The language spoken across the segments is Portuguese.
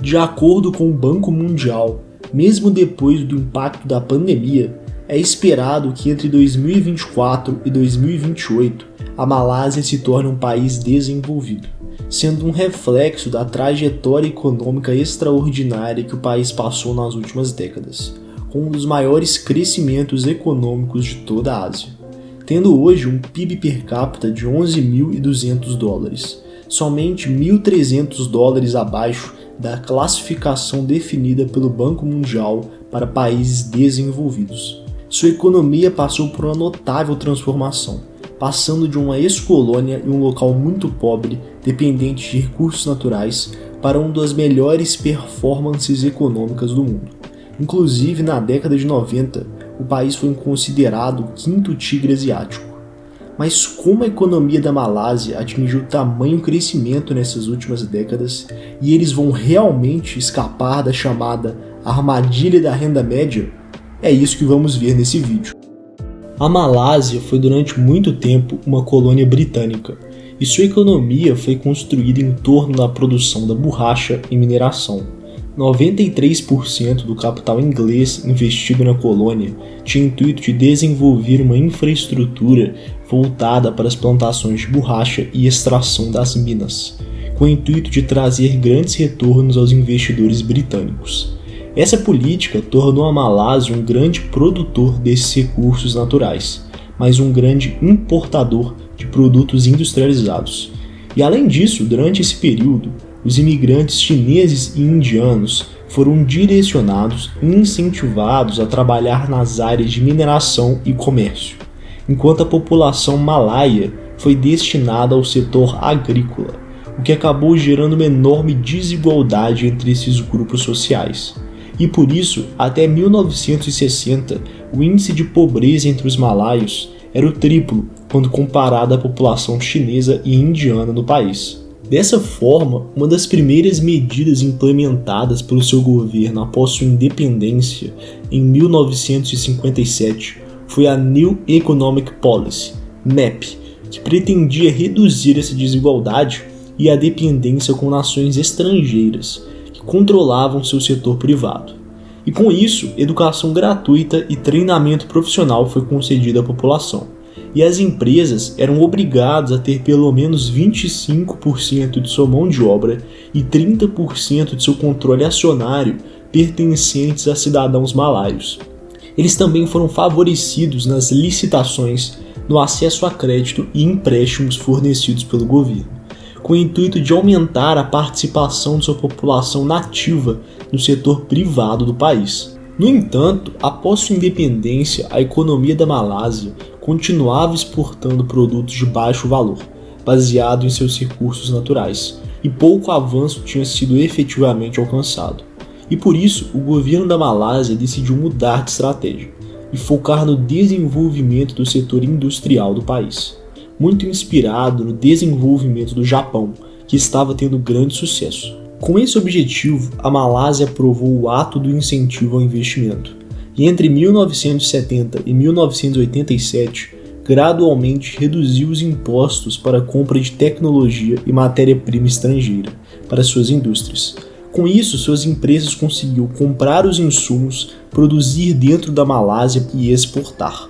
De acordo com o Banco Mundial, mesmo depois do impacto da pandemia, é esperado que entre 2024 e 2028 a Malásia se torne um país desenvolvido, sendo um reflexo da trajetória econômica extraordinária que o país passou nas últimas décadas, com um dos maiores crescimentos econômicos de toda a Ásia, tendo hoje um PIB per capita de $11.200, somente $1.300 abaixo da classificação definida pelo Banco Mundial para países desenvolvidos. Sua economia passou por uma notável transformação, passando de uma ex-colônia e um local muito pobre, dependente de recursos naturais, para uma das melhores performances econômicas do mundo. Inclusive, na década de 90, o país foi considerado o quinto tigre asiático. Mas como a economia da Malásia atingiu tamanho crescimento nessas últimas décadas e eles vão realmente escapar da chamada armadilha da renda média? É isso que vamos ver nesse vídeo. A Malásia foi durante muito tempo uma colônia britânica e sua economia foi construída em torno da produção da borracha e mineração. 93% do capital inglês investido na colônia tinha o intuito de desenvolver uma infraestrutura voltada para as plantações de borracha e extração das minas, com o intuito de trazer grandes retornos aos investidores britânicos. Essa política tornou a Malásia um grande produtor desses recursos naturais, mas um grande importador de produtos industrializados. E além disso, durante esse período, os imigrantes chineses e indianos foram direcionados e incentivados a trabalhar nas áreas de mineração e comércio, enquanto a população malaia foi destinada ao setor agrícola, o que acabou gerando uma enorme desigualdade entre esses grupos sociais. E por isso, até 1960, o índice de pobreza entre os malaios era o triplo quando comparado à população chinesa e indiana no país. Dessa forma, uma das primeiras medidas implementadas pelo seu governo após sua independência, em 1957, foi a New Economic Policy, NEP, que pretendia reduzir essa desigualdade e a dependência com nações estrangeiras, que controlavam seu setor privado. E com isso, educação gratuita e treinamento profissional foi concedido à população. E as empresas eram obrigadas a ter pelo menos 25% de sua mão de obra e 30% de seu controle acionário pertencentes a cidadãos malaios. Eles também foram favorecidos nas licitações, no acesso a crédito e empréstimos fornecidos pelo governo, com o intuito de aumentar a participação de sua população nativa no setor privado do país. No entanto, após sua independência, a economia da Malásia continuava exportando produtos de baixo valor, baseado em seus recursos naturais, e pouco avanço tinha sido efetivamente alcançado. E por isso, o governo da Malásia decidiu mudar de estratégia e focar no desenvolvimento do setor industrial do país, muito inspirado no desenvolvimento do Japão, que estava tendo grande sucesso. Com esse objetivo, a Malásia aprovou o Ato do Incentivo ao Investimento, e entre 1970 e 1987, gradualmente reduziu os impostos para a compra de tecnologia e matéria-prima estrangeira para suas indústrias. Com isso, suas empresas conseguiram comprar os insumos, produzir dentro da Malásia e exportar.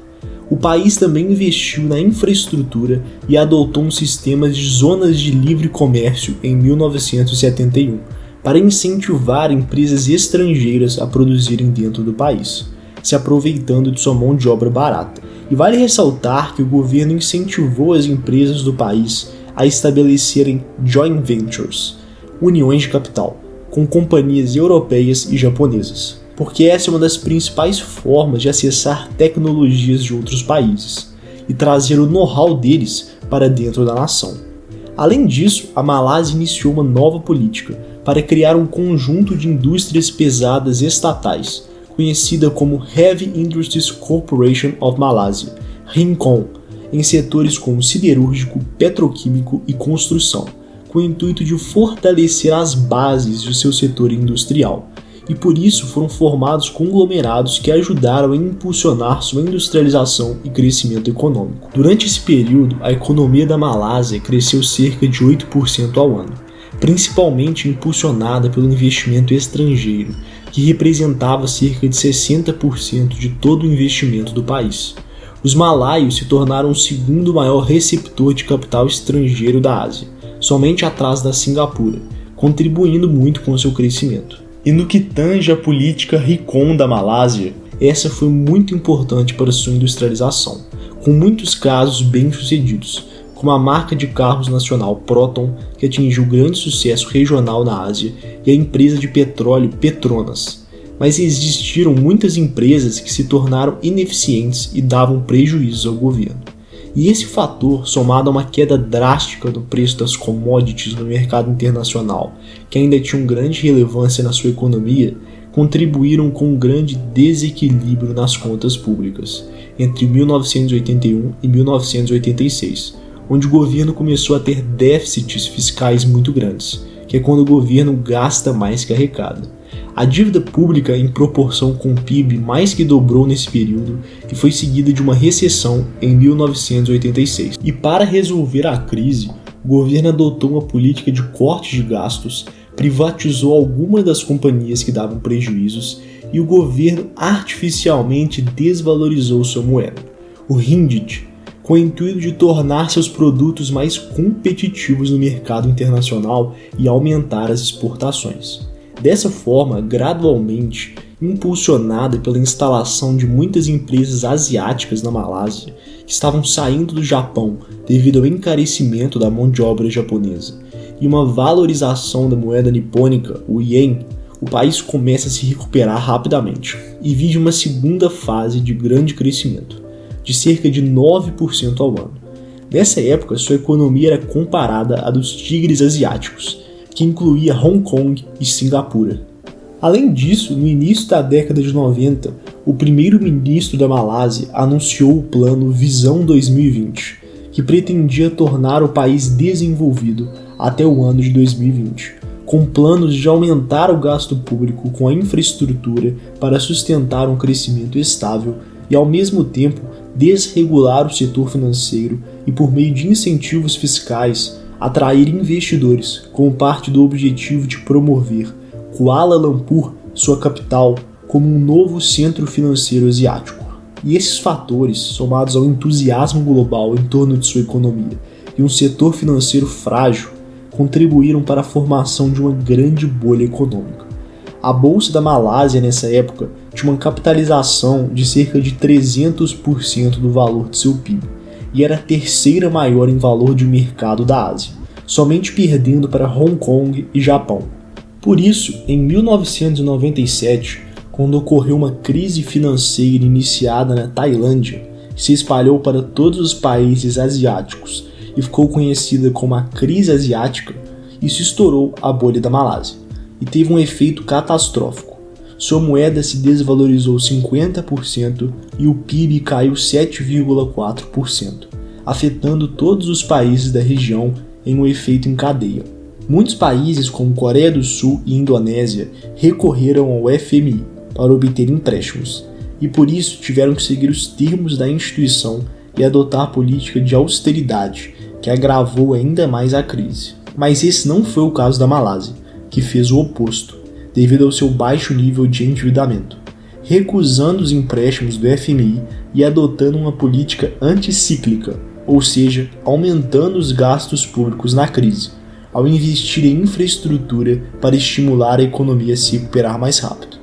O país também investiu na infraestrutura e adotou um sistema de zonas de livre comércio em 1971, para incentivar empresas estrangeiras a produzirem dentro do país, se aproveitando de sua mão de obra barata. E vale ressaltar que o governo incentivou as empresas do país a estabelecerem joint ventures, uniões de capital, com companhias europeias e japonesas, porque essa é uma das principais formas de acessar tecnologias de outros países e trazer o know-how deles para dentro da nação. Além disso, a Malásia iniciou uma nova política para criar um conjunto de indústrias pesadas estatais, conhecida como Heavy Industries Corporation of Malaysia, HINCOM, em setores como siderúrgico, petroquímico e construção, com o intuito de fortalecer as bases do seu setor industrial, e por isso foram formados conglomerados que ajudaram a impulsionar sua industrialização e crescimento econômico. Durante esse período, a economia da Malásia cresceu cerca de 8% ao ano, principalmente impulsionada pelo investimento estrangeiro, que representava cerca de 60% de todo o investimento do país. Os malaios se tornaram o segundo maior receptor de capital estrangeiro da Ásia, somente atrás da Singapura, contribuindo muito com seu crescimento. E no que tange a política RICOM da Malásia, essa foi muito importante para sua industrialização, com muitos casos bem-sucedidos, como a marca de carros nacional Proton, que atingiu grande sucesso regional na Ásia, e a empresa de petróleo Petronas. Mas existiram muitas empresas que se tornaram ineficientes e davam prejuízos ao governo. E esse fator, somado a uma queda drástica do preço das commodities no mercado internacional, que ainda tinham grande relevância na sua economia, contribuíram com um grande desequilíbrio nas contas públicas, entre 1981 e 1986, onde o governo começou a ter déficits fiscais muito grandes, que é quando o governo gasta mais que arrecada. A dívida pública em proporção com o PIB mais que dobrou nesse período e foi seguida de uma recessão em 1986. E para resolver a crise, o governo adotou uma política de corte de gastos, privatizou algumas das companhias que davam prejuízos e o governo artificialmente desvalorizou sua moeda, o ringgit, com o intuito de tornar seus produtos mais competitivos no mercado internacional e aumentar as exportações. Dessa forma, gradualmente, impulsionada pela instalação de muitas empresas asiáticas na Malásia, que estavam saindo do Japão devido ao encarecimento da mão de obra japonesa, e uma valorização da moeda nipônica, o ien, o país começa a se recuperar rapidamente e vive uma segunda fase de grande crescimento, de cerca de 9% ao ano. Nessa época, sua economia era comparada à dos tigres asiáticos, que incluía Hong Kong e Singapura. Além disso, no início da década de 90, o primeiro-ministro da Malásia anunciou o plano Visão 2020, que pretendia tornar o país desenvolvido até o ano de 2020, com planos de aumentar o gasto público com a infraestrutura para sustentar um crescimento estável e, ao mesmo tempo, desregular o setor financeiro e, por meio de incentivos fiscais, atrair investidores como parte do objetivo de promover Kuala Lumpur, sua capital, como um novo centro financeiro asiático. E esses fatores, somados ao entusiasmo global em torno de sua economia e um setor financeiro frágil, contribuíram para a formação de uma grande bolha econômica. A Bolsa da Malásia nessa época tinha uma capitalização de cerca de 300% do valor de seu PIB, e era a terceira maior em valor de mercado da Ásia, somente perdendo para Hong Kong e Japão. Por isso, em 1997, quando ocorreu uma crise financeira iniciada na Tailândia, que se espalhou para todos os países asiáticos e ficou conhecida como a crise asiática, isso estourou a bolha da Malásia e teve um efeito catastrófico. Sua moeda se desvalorizou 50% e o PIB caiu 7,4%, afetando todos os países da região em um efeito em cadeia. Muitos países como Coreia do Sul e Indonésia recorreram ao FMI para obter empréstimos e por isso tiveram que seguir os termos da instituição e adotar a política de austeridade, que agravou ainda mais a crise. Mas esse não foi o caso da Malásia, que fez o oposto, devido ao seu baixo nível de endividamento, recusando os empréstimos do FMI e adotando uma política anticíclica, ou seja, aumentando os gastos públicos na crise, ao investir em infraestrutura para estimular a economia a se recuperar mais rápido.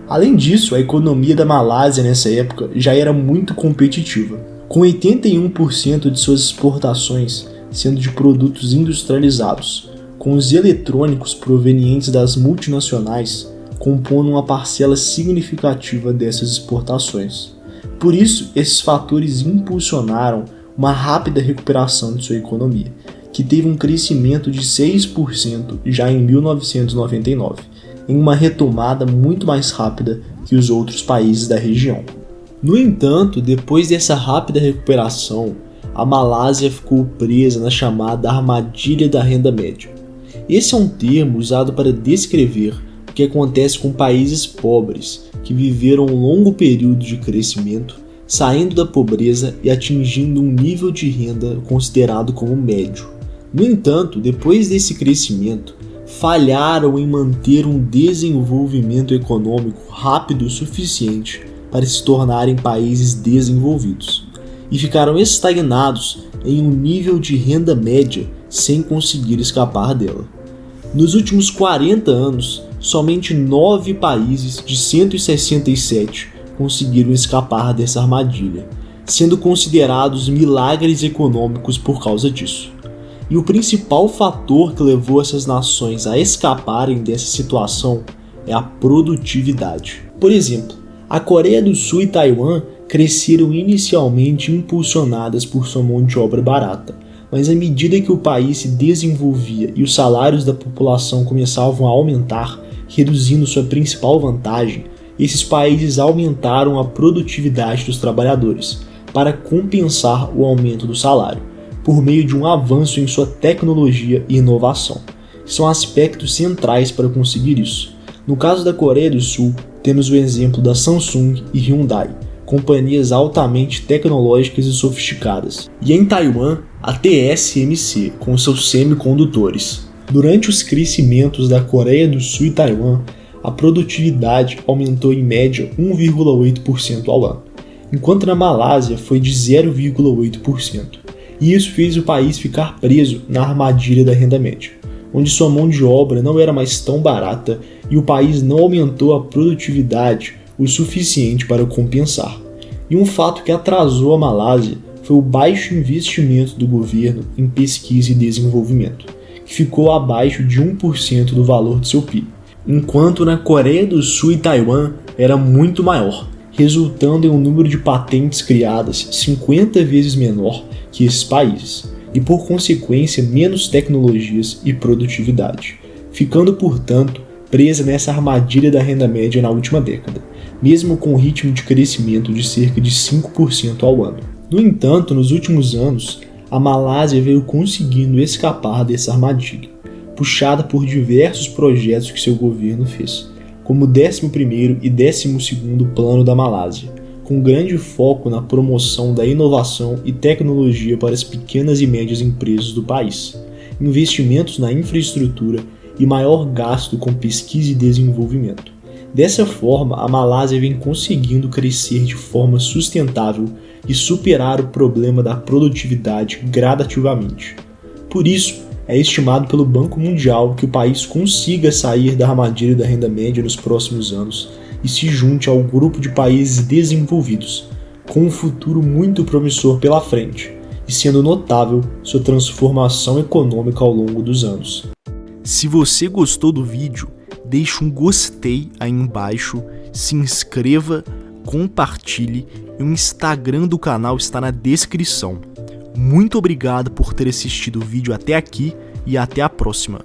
Além disso, a economia da Malásia nessa época já era muito competitiva, com 81% de suas exportações sendo de produtos industrializados, com os eletrônicos provenientes das multinacionais compondo uma parcela significativa dessas exportações. Por isso, esses fatores impulsionaram uma rápida recuperação de sua economia, que teve um crescimento de 6% já em 1999, em uma retomada muito mais rápida que os outros países da região. No entanto, depois dessa rápida recuperação, a Malásia ficou presa na chamada armadilha da renda média. Esse é um termo usado para descrever o que acontece com países pobres que viveram um longo período de crescimento, saindo da pobreza e atingindo um nível de renda considerado como médio. No entanto, depois desse crescimento, falharam em manter um desenvolvimento econômico rápido o suficiente para se tornarem países desenvolvidos, e ficaram estagnados em um nível de renda média sem conseguir escapar dela. Nos últimos 40 anos, somente 9 países de 167 conseguiram escapar dessa armadilha, sendo considerados milagres econômicos por causa disso. E o principal fator que levou essas nações a escaparem dessa situação é a produtividade. Por exemplo, a Coreia do Sul e Taiwan cresceram inicialmente impulsionadas por sua mão de obra barata, mas à medida que o país se desenvolvia e os salários da população começavam a aumentar, reduzindo sua principal vantagem, esses países aumentaram a produtividade dos trabalhadores para compensar o aumento do salário, por meio de um avanço em sua tecnologia e inovação, que são aspectos centrais para conseguir isso. No caso da Coreia do Sul, temos o exemplo da Samsung e Hyundai, companhias altamente tecnológicas e sofisticadas, e em Taiwan, a TSMC, com seus semicondutores. Durante os crescimentos da Coreia do Sul e Taiwan, a produtividade aumentou em média 1,8% ao ano, enquanto na Malásia foi de 0,8%. E isso fez o país ficar preso na armadilha da renda média, onde sua mão de obra não era mais tão barata e o país não aumentou a produtividade o suficiente para compensar. E um fato que atrasou a Malásia foi o baixo investimento do governo em pesquisa e desenvolvimento, que ficou abaixo de 1% do valor de seu PIB, enquanto na Coreia do Sul e Taiwan era muito maior, resultando em um número de patentes criadas 50 vezes menor que esses países, e por consequência menos tecnologias e produtividade, ficando, portanto, presa nessa armadilha da renda média na última década, mesmo com um ritmo de crescimento de cerca de 5% ao ano. No entanto, nos últimos anos, a Malásia veio conseguindo escapar dessa armadilha, puxada por diversos projetos que seu governo fez, como o 11º e 12º Plano da Malásia, com grande foco na promoção da inovação e tecnologia para as pequenas e médias empresas do país, investimentos na infraestrutura e maior gasto com pesquisa e desenvolvimento. Dessa forma, a Malásia vem conseguindo crescer de forma sustentável e superar o problema da produtividade gradativamente. Por isso, é estimado pelo Banco Mundial que o país consiga sair da armadilha da renda média nos próximos anos e se junte ao grupo de países desenvolvidos, com um futuro muito promissor pela frente, e sendo notável sua transformação econômica ao longo dos anos. Se você gostou do vídeo, deixe um gostei aí embaixo, se inscreva, compartilhe e o Instagram do canal está na descrição. Muito obrigado por ter assistido o vídeo até aqui e até a próxima.